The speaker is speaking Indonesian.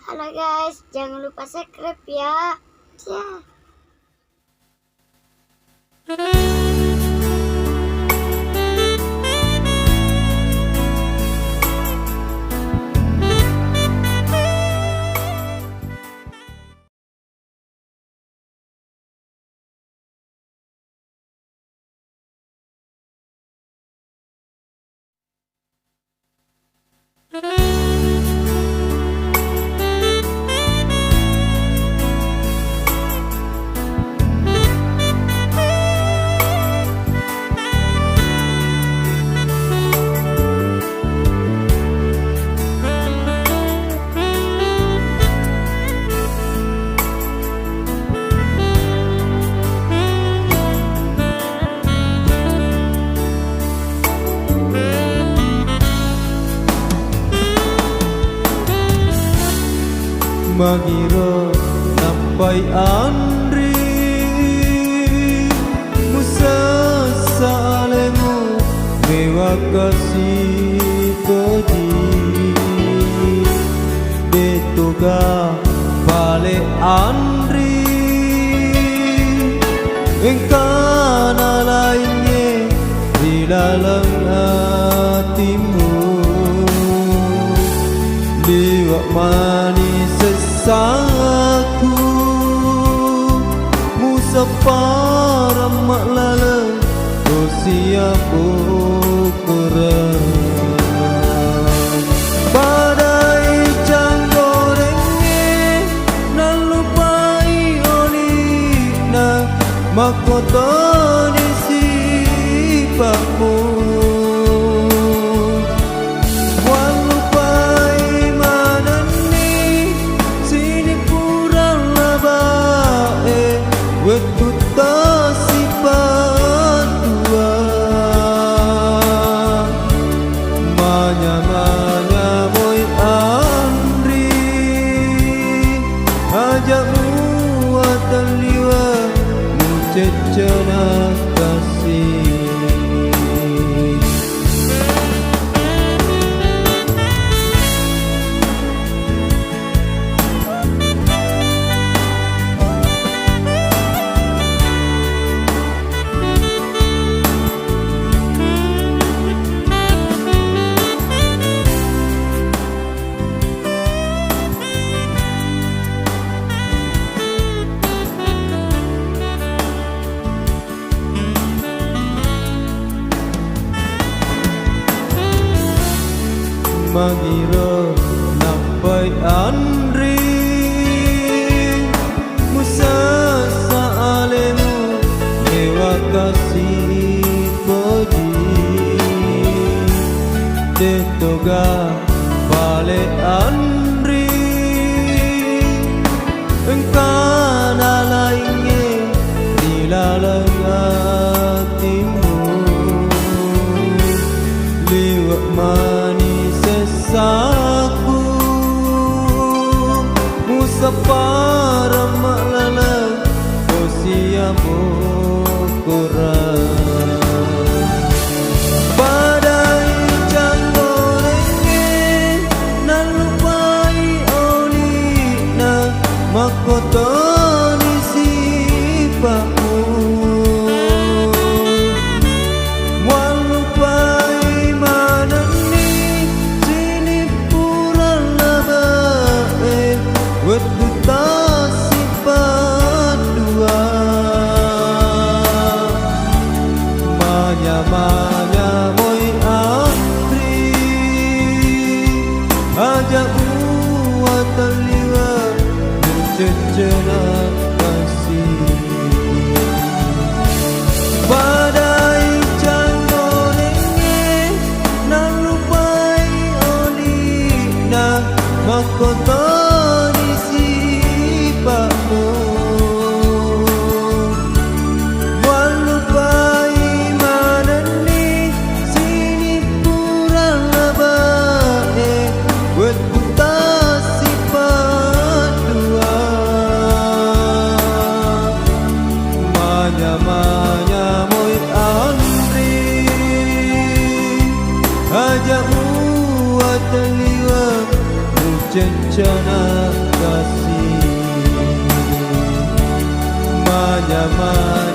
Halo guys, jangan lupa subscribe ya. Mengira sampai Andri Musa salemu mewah kasih koji Detoga balik Andri Engkana lainnya di dalam hatimu Liwak manis sesaku Musa para maklala Dosia bukuran Badai canggorengnya Nan lupai olina Makoto di sipamu Wetu tasipan dua Manya-manya boy Andri Ajakmu watan liwa Mucecana kasih Mengira sampai Andri Musa salemu mewah kasih koji Detoga balik Andri Engkana lainnya di dalam hatimu Liwak manis sesaku Musa para maklala Dosia bukuran Badai canggorengnya Nan lupai olina Makoto di sipamu Wetu tasipan dua Manya-manya boy Andri Ajak watan liwa Mucecana kasih Badai canggorengnya Nan lupai olina Makoto Ajak uat liwa Mucecana kasih menyamai